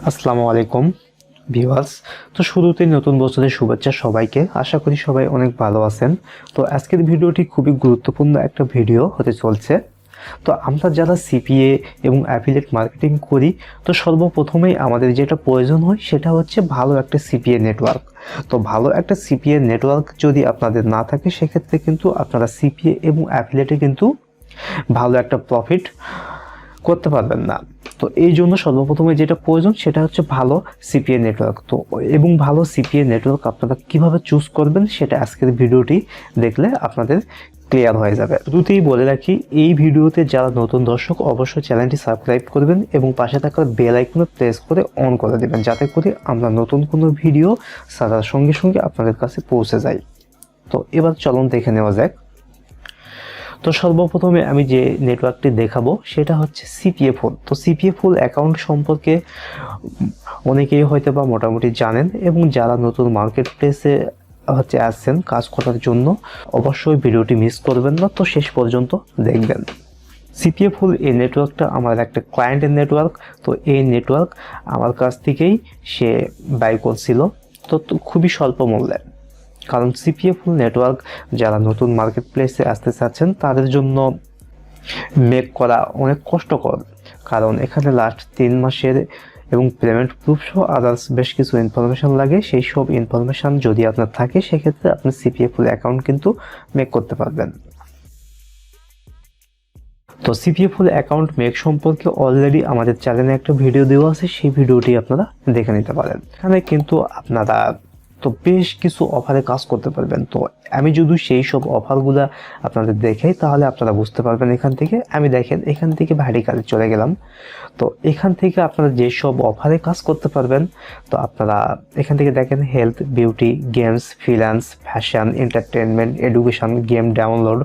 আসসালামু আলাইকুম ভিউয়ার্স। তো শুরুতেই নতুন বছরের শুভেচ্ছা সবাইকে। আশা করি সবাই অনেক ভালো আছেন। তো আজকের ভিডিওটি খুবই গুরুত্বপূর্ণ একটা ভিডিও হতে চলছে। তো আমরা যারা সিপিএ এবং অ্যাফিলিয়েট মার্কেটিং করি, তো সর্বপ্রথমেই আমাদের যেটা প্রয়োজন হয় সেটা হচ্ছে ভালো একটা সিপিএ নেটওয়ার্ক। তো ভালো একটা সিপিএ নেটওয়ার্ক যদি আপনাদের না থাকে, সেক্ষেত্রে কিন্তু আপনারা সিপিএ এবং অ্যাফিলিয়েটে কিন্তু ভালো একটা প্রফিট করতে পারবেন না। তো এই জন্য সর্বপ্রথমে যেটা প্রয়োজন সেটা হচ্ছে ভালো সিপিএ নেটওয়ার্ক। তো এবং ভালো সিপিএ নেটওয়ার্ক আপনারা কিভাবে চুজ করবেন সেটা আজকের ভিডিওটি দেখলে আপনাদের ক্লিয়ার হয়ে যাবে। শুরুতেই বলে রাখি, এই ভিডিওতে যারা নতুন দর্শক অবশ্যই চ্যানেলটি সাবস্ক্রাইব করবেন এবং পাশে থাকা বেল আইকনে প্রেস করে অন করে দেবেন, যাতে করে আমরা নতুন কোনো ভিডিও ছাড়ার সঙ্গে সঙ্গে আপনাদের কাছে পৌঁছে যায়। তো এবার চলুন দেখে নেওয়া যাক। তো সর্বপ্রথমে আমি যে নেটওয়ার্কটি দেখাবো সেটা হচ্ছে সিপিএ ফুল। তো সিপিএ ফুল অ্যাকাউন্ট সম্পর্কে অনেকেই হয়তো বা মোটামুটি জানেন, এবং যারা নতুন মার্কেট প্লেসে আসছেন কাজ করার জন্য, অবশ্যই ভিডিওটি মিস করবেন না, তো শেষ পর্যন্ত দেখবেন। সিপিএ ফুল এই নেটওয়ার্কটা আমার একটা ক্লায়েন্টের নেটওয়ার্ক। তো এই নেটওয়ার্ক আমার কাছ থেকেই সে বাই করছিল, তো খুবই স্বল্প মূল্যে। কারণ সিপিএ ফুল নেটওয়ার্ক যারা নতুন মার্কেট প্লেসে আসতে চাচ্ছেন তাদের জন্য মেক করা অনেক কষ্টকর, কারণ এখানে লাস্ট 3 মাসের এবং পেমেন্ট প্রুফ সহ আদার্স বেশ কিছু ইনফরমেশন লাগে। সেই সব ইনফরমেশন যদি আপনার থাকে, সেক্ষেত্রে আপনি সিপিএ ফুল অ্যাকাউন্ট কিন্তু মেক করতে পারবেন। তো সিপিএ ফুল অ্যাকাউন্ট মেক সম্পর্কে অলরেডি আমাদের চ্যানেলে একটা ভিডিও দেওয়া আছে, সেই ভিডিওটি আপনারা দেখে নিতে পারেন। এখানে কিন্তু আপনারা তো বেশ কিছু অফারে কাজ করতে পারবেন। তো আমি যদি সেই সব অফারগুলো আপনাদের দেখাই, তাহলে আপনারা বুঝতে পারবেন। আমি দেখেন এখান থেকে ভার্টিকালে চলে গেলাম। তো এখান থেকে আপনারা যে সব অফারে কাজ করতে পারবেন, তো আপনারা এখান থেকে দেখেন health, beauty, games, freelance, fashion, entertainment, education, game download,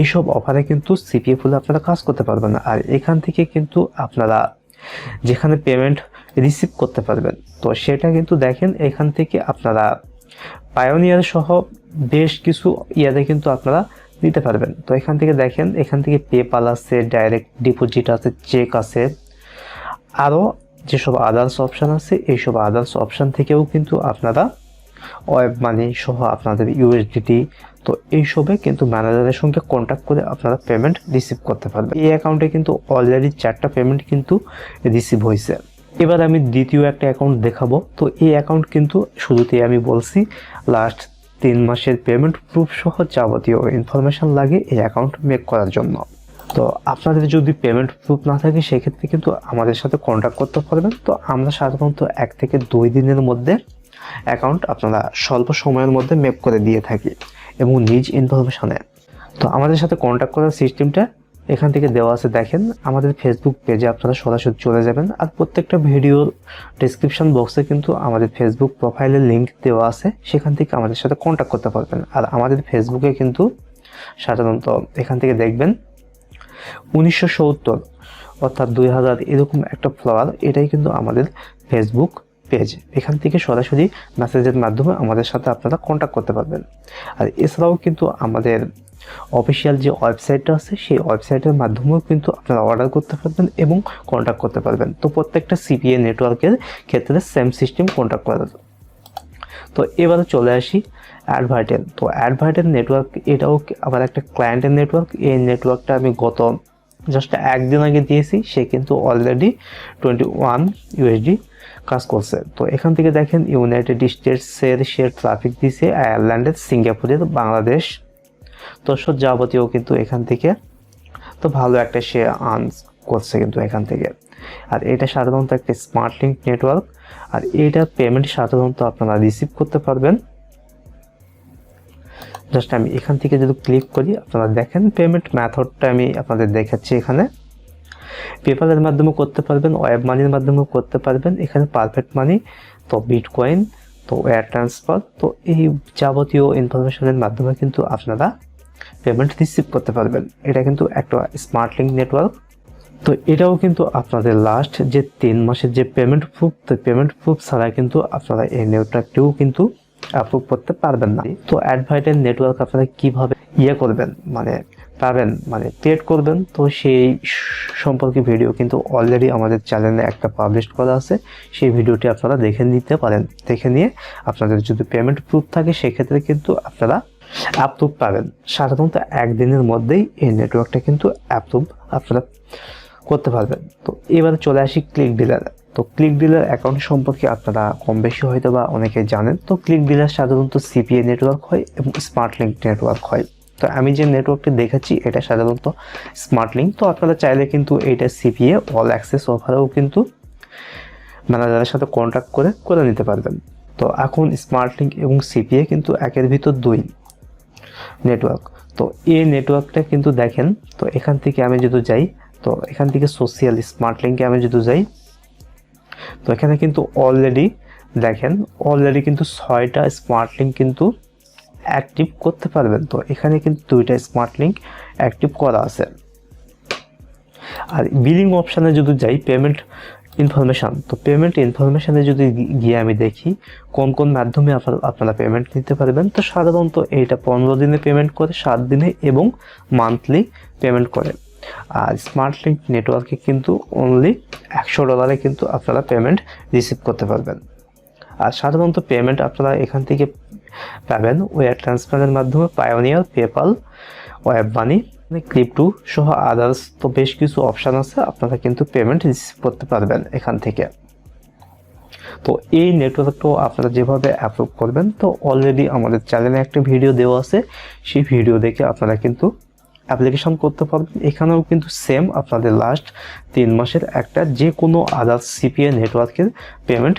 এইসব অফারে কিন্তু সিপিএ ফুলে আপনারা কাজ করতে পারবেন। আর এখান থেকে কিন্তু আপনারা যেখানে পেমেন্ট রিসিভ করতে পারবেন, তো সেটা কিন্তু দেখেন এখান থেকে আপনারা পায়োনিয়ার সহ বেশ কিছু ইয়াতে কিন্তু আপনারা নিতে পারবেন। তো এখান থেকে দেখেন, এখান থেকে পেপাল আছে, ডাইরেক্ট ডিপোজিট আছে, চেক আছে, আরও যেসব আদার্স অপশান আছে, এইসব আদার্স অপশান থেকেও কিন্তু আপনারা ওয়েব মানি সহ আপনাদের ইউএসডিটি, তো এইসবে কিন্তু ম্যানেজারের সঙ্গে কন্ট্যাক্ট করে আপনারা পেমেন্ট রিসিভ করতে পারবেন। এই অ্যাকাউন্টে কিন্তু অলরেডি 4টা পেমেন্ট কিন্তু রিসিভ হয়েছে। এবার আমি দ্বিতীয় একটা অ্যাকাউন্ট দেখাবো। তো এই অ্যাকাউন্ট কিন্তু শুরুতেই আমি বলছি লাস্ট 3 মাসের পেমেন্ট প্রুফ সহ যাবতীয় ইনফরমেশন লাগে এই অ্যাকাউন্ট মেক করার জন্য। তো আপনাদের যদি পেমেন্ট প্রুফ না থাকে, সেক্ষেত্রে কিন্তু আমাদের সাথে কন্ট্যাক্ট করতে পারবেন। তো আমরা সাধারণত 1 থেকে 2 দিনের মধ্যে অ্যাকাউন্ট আপনারা স্বল্প সময়ের মধ্যে মেক করে দিয়ে থাকি এবং নিজ ইনফরমেশনে। তো আমাদের সাথে কন্ট্যাক্ট করার সিস্টেমটা এখান থেকে দেওয়া আছে। দেখেন আমাদের ফেসবুক পেজে আপনারা সরাসরি চলে যাবেন, আর প্রত্যেকটা ভিডিওর ডেসক্রিপশন বক্সে কিন্তু আমাদের ফেসবুক প্রোফাইলের লিঙ্ক দেওয়া আছে, সেখান থেকে আমাদের সাথে কন্ট্যাক্ট করতে পারবেন। আর আমাদের ফেসবুকে কিন্তু সাধারণত এখান থেকে দেখবেন 1970 অর্থাৎ 2000 এরকম একটা ফ্লোয়ার, এটাই কিন্তু আমাদের ফেসবুক পেজ। এখান থেকে সরাসরি মেসেজের মাধ্যমে আমাদের সাথে আপনারা কন্ট্যাক্ট করতে পারবেন। আর এছাড়াও কিন্তু আমাদের অফিসিয়াল যে ওয়েবসাইটটা আছে, সেই ওয়েবসাইটের মাধ্যমেও কিন্তু আপনারা অর্ডার করতে পারবেন এবং কন্ট্যাক্ট করতে পারবেন। তো প্রত্যেকটা সিপিএ নেটওয়ার্কের ক্ষেত্রে সেম সিস্টেম কন্ট্যাক্ট করা যায়। তো এবারে চলে আসি অ্যাডভার্টেন। তো অ্যাডভার্টেন নেটওয়ার্ক এটাও আবার একটা ক্লায়েন্টের নেটওয়ার্ক। এই নেটওয়ার্কটা আমি গত জাস্ট 1 দিন আগে দিয়েছি, সে কিন্তু অলরেডি 21 ইউএসডি কাজ করছে। তো এখান থেকে দেখেন ইউনাইটেড স্টেটসের সে ট্রাফিক দিছে, আয়ারল্যান্ডের, সিঙ্গাপুরের, বাংলাদেশ, তো সব যাবতীয় কিন্তু এখান থেকে তো ভালো একটা সে আর্ন করছে কিন্তু এখান থেকে। আর এটা সাধারণত একটা স্মার্টলিঙ্ক নেটওয়ার্ক, আর এইটার পেমেন্ট সাধারণত আপনারা রিসিভ করতে পারবেন। জাস্ট আমি এখান থেকে যদি ক্লিক করি, আপনারা দেখেন পেমেন্ট মেথডটা আমি আপনাদের দেখাচ্ছি। এখানে পেপালের মাধ্যমে করতে পারবেন, ওয়েব মানির মাধ্যমে করতে পারবেন, এখানে পারফেক্ট মানি, তো বিটকয়েন, তো ওয়্যার ট্রান্সফার, তো এই যাবতীয় ইনফরমেশনের মাধ্যমে কিন্তু আপনারা পেমেন্ট রিসিভ করতে পারবেন। এটা কিন্তু একটা স্মার্টলিঙ্ক নেটওয়ার্ক। তো এটাও কিন্তু আপনাদের লাস্ট যে 3 মাসের যে পেমেন্ট প্রুফ, তো পেমেন্ট প্রুফ ছাড়া কিন্তু আপনারা এই নেটওয়ার্কটিও কিন্তু অ্যাপ্রুভ করতে পারবেন না। তো অ্যাডভার্টেন নেটওয়ার্ক আপনারা কিভাবে করবেন, মানে পাবেন মানে পেড করবেন, তো সেই সম্পর্কে ভিডিও কিন্তু অলরেডি আমাদের চ্যানেলে একটা পাবলিশ করা আছে। সেই ভিডিওটি আপনারা দেখে নিতে পারেন। দেখে নিয়ে আপনাদের যদি পেমেন্ট প্রুফ থাকে সেক্ষেত্রে কিন্তু আপনারা অ্যাপ্রুভ পাবেন। সাধারণত একদিনের মধ্যেই এই নেটওয়ার্কটা কিন্তু অ্যাপ্রুভ আপনারা করতে পারবেন। তো এবার চলে আসি ক্লিকডিলার। তো ক্লিকডিলার অ্যাকাউন্ট সম্পর্কে আপনারা কম বেশি হয়তো বা অনেকে জানেন। তো ক্লিকডিলার সাধারণত সিপিএ নেটওয়ার্ক হয় এবং স্মার্টলিঙ্ক নেটওয়ার্ক হয়। তো আমি যে নেটওয়ার্কটি দেখাচ্ছি এটা সাধারণত স্মার্টলিঙ্ক। তো আপনারা চাইলে কিন্তু এইটা সিপিএ অল অ্যাক্সেস অফারেও কিন্তু ম্যানেজারের সাথে কন্ট্যাক্ট করে নিতে পারবেন। তো এখন স্মার্টলিঙ্ক এবং সিপিএ কিন্তু একের ভিতর দুই নেটওয়ার্ক। তো এই নেটওয়ার্কটা কিন্তু দেখেন, তো এখান থেকে আমি যদি যাই, তো এখান থেকে সোশ্যাল স্মার্টলিঙ্কে আমি যদি যাই, তো এখানে কিন্তু অলরেডি দেখেন অলরেডি কিন্তু 6টা স্মার্টলিঙ্ক কিন্তু অ্যাক্টিভ করতে পারবেন। তো এখানে কিন্তু 2টা স্মার্টলিঙ্ক অ্যাক্টিভ করা আছে। আর বিলিং অপশানে যদি যাই পেমেন্ট ইনফরমেশান, তো পেমেন্ট ইনফরমেশানে যদি গিয়ে আমি দেখি কোন কোন মাধ্যমে আপনারা পেমেন্ট নিতে পারবেন। তো সাধারণত এইটা 15 দিনে পেমেন্ট করে, 7 দিনে এবং মান্থলি পেমেন্ট করে। আর স্মার্টলিঙ্ক নেটওয়ার্কে কিন্তু অনলি $100 কিন্তু আপনারা পেমেন্ট রিসিভ করতে পারবেন। আর সাধারণত পেমেন্ট আপনারা এখান থেকে পাবেন ওয়্যার ট্রান্সফারের মাধ্যমে, pioneer, PayPal, web money, crypto সহ আদার্স। তো বেশ কিছু অপশান আছে, আপনারা কিন্তু পেমেন্ট রিসিভ করতে পারবেন এখান থেকে। তো এই নেটওয়ার্কটাও আপনারা যেভাবে অ্যাপ্রুভ করবেন, তো অলরেডি আমাদের চ্যানেলে একটা ভিডিও দেওয়া আছে। সেই ভিডিও দেখে আপনারা কিন্তু অ্যাপ্লিকেশন করতে পারবেন। এখানেও কিন্তু সেম আপনাদের লাস্ট 3 মাসের একটা যে কোনো আদার্স সিপিএ নেটওয়ার্কের পেমেন্ট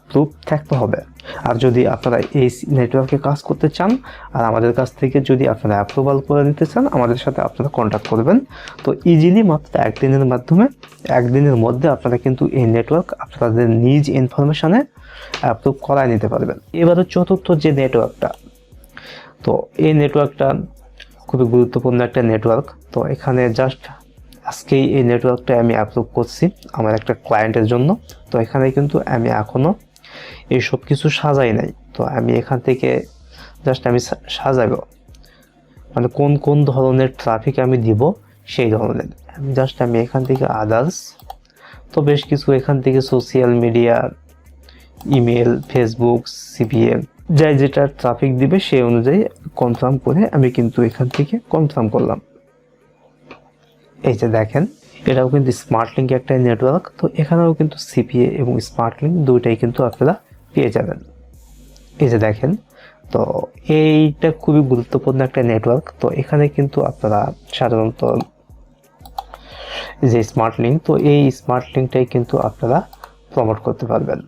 প্রুফ থাকতে হবে। আর যদি আপনারা এই নেটওয়ার্কে কাজ করতে চান আর আমাদের কাছ থেকে যদি আপনারা অ্যাপ্রুভাল করে নিতে চান, আমাদের সাথে আপনারা কন্ট্যাক্ট করবেন। তো ইজিলি মাত্র একদিনের মধ্যে আপনারা কিন্তু এই নেটওয়ার্ক আপনাদের নিজ ইনফরমেশনে অ্যাপ্রুভ করায় নিতে পারবেন। এবারে চতুর্থ যে নেটওয়ার্কটা, তো এই নেটওয়ার্কটা খুবই গুরুত্বপূর্ণ একটা নেটওয়ার্ক। তো এখানে জাস্ট আজকেই এই নেটওয়ার্কটা আমি অ্যাপ্রুভ করছি আমার একটা ক্লায়েন্টের জন্য। তো এখানে কিন্তু আমি এখনও এইসব কিছু সাজাই নাই। তো আমি এখান থেকে জাস্ট আমি সাজাবো, মানে কোন কোন ধরনের ট্রাফিক আমি দিব সেই ধরনের। আমি এখান থেকে আদার্স, তো বেশ কিছু এখান থেকে social media, email, Facebook, CPM, যাই যেটা ট্রাফিক দিবে সেই অনুযায়ী কনফার্ম করে আমি কিন্তু এখান থেকে কনফার্ম করলাম। এই যে দেখেন এটাও কিন্তু স্মার্টলিঙ্ক একটা নেটওয়ার্ক। তো এখানেও কিন্তু সিপিএ এবং স্মার্টলিঙ্ক দুইটাই কিন্তু আপনারা পেয়ে যাবেন। এই যে দেখেন, তো এইটা খুবই গুরুত্বপূর্ণ একটা নেটওয়ার্ক। তো এখানে কিন্তু আপনারা সাধারণত যে স্মার্টলিঙ্ক, তো এই স্মার্টলিঙ্কটাই কিন্তু আপনারা প্রমোট করতে পারবেন।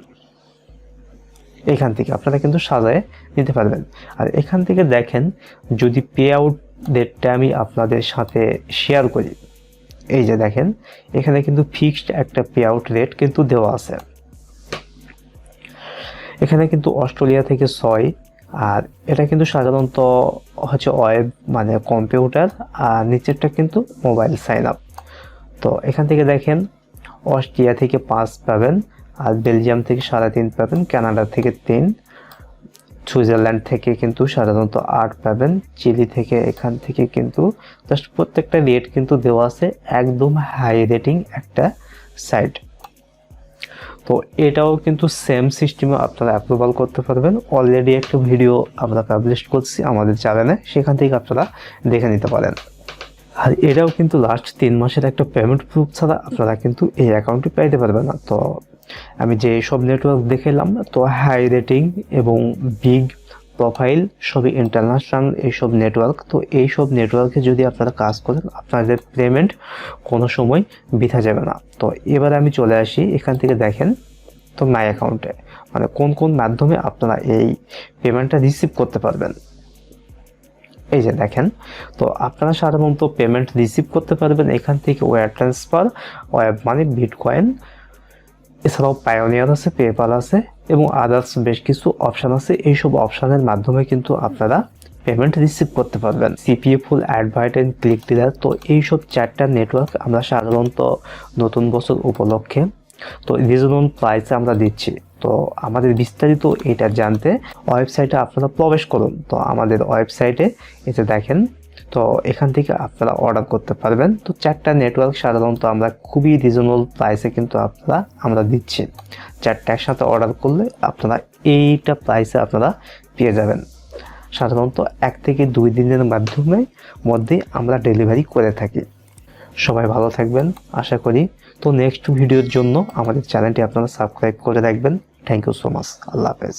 এখান থেকে আপনারা কিন্তু সাজায় নিতে পারবেন। আর এখান থেকে দেখেন যদি পে আউট ডেটটা আমি আপনাদের সাথে শেয়ার করি, এই যে দেখেন এখানে কিন্তু ফিক্সড একটা পে আউট রেট কিন্তু দেওয়া আছে। এখানে কিন্তু অস্ট্রেলিয়া থেকে 6, আর এটা কিন্তু সাধারণত হচ্ছে ওয়েব মানে কম্পিউটার, আর নিচেরটা কিন্তু মোবাইল সাইন আপ। তো এখান থেকে দেখেন অস্ট্রিয়া থেকে 5 পাবেন, আর বেলজিয়াম থেকে 3.5 পাবেন, কানাডা থেকে 3, সুইজারল্যান্ড থেকে কিন্তু সাধারণত 8 পাবেন, চিলি থেকে এখান থেকে কিন্তু জাস্ট প্রত্যেকটা রেট কিন্তু দেওয়া আছে, একদম হাই রেটিং একটা সাইট। তো এটাও কিন্তু সেম সিস্টেমে আপনারা অ্যাপ্রুভাল করতে পারবেন। অলরেডি একটা ভিডিও আমরা পাবলিশ করছি আমাদের চ্যানেলে, সেখান থেকে আপনারা দেখে নিতে পারেন। আর এটাও কিন্তু লাস্ট 3 মাসের একটা পেমেন্ট প্রুফ ছাড়া আপনারা কিন্তু এই অ্যাকাউন্টটি পাইতে পারবেন না। তো আমি যে সব নেটওয়ার্ক দেখালাম, তো হাই রেটিং এবং বিগ প্রোফাইল সবই ইন্টারন্যাশনাল এইসব নেটওয়ার্ক। তো এইসব নেটওয়ার্কে যদি আপনারা কাজ করেন আপনাদের পেমেন্ট কোনো সময় বৃথা যাবে না। তো এবার আমি চলে আসি এখান থেকে দেখেন, তো মাই অ্যাকাউন্টে মানে কোন কোন মাধ্যমে আপনারা এই পেমেন্টটা রিসিভ করতে পারবেন। এই যে দেখেন, তো আপনারা সাধারণত পেমেন্ট রিসিভ করতে পারবেন এখান থেকে wire transfer, WebMoney, bitcoin, এছাড়াও পায়োনিয়ার আছে, পেপাল আছে এবং আদার্স বেশ কিছু অপশান আছে। এইসব অপশানের মাধ্যমে কিন্তু আপনারা পেমেন্ট রিসিভ করতে পারবেন। সিপিএ ফুল, অ্যাডভার্টেন, ক্লিকডিলার, তো এইসব 4টা নেটওয়ার্ক আমরা সাধারণত নতুন বছর উপলক্ষে তো রিজনেবল প্রাইসে আমরা দিচ্ছি। তো আমাদের বিস্তারিত এটা জানতে ওয়েবসাইটে আপনারা প্রবেশ করুন। তো আমাদের ওয়েবসাইটে এতে দেখেন তো এখান থেকে আপনারা অর্ডার করতে পারবেন। তো 4টা নেটওয়ার্ক সাধারণত আমরা খুবই রিজনেবল প্রাইসে কিন্তু আমরা দিচ্ছি। 4টা একসাথে অর্ডার করলে আপনারা এইটা প্রাইসে আপনারা পেয়ে যাবেন। সাধারণত 1 থেকে 2 দিনের মধ্যেই আমরা ডেলিভারি করে থাকি। সবাই ভালো থাকবেন আশা করি। তো নেক্সট ভিডিওর জন্য আমাদের চ্যানেলটি আপনারা সাবস্ক্রাইব করে রাখবেন। Thank you so much. আল্লাহ হাফেজ।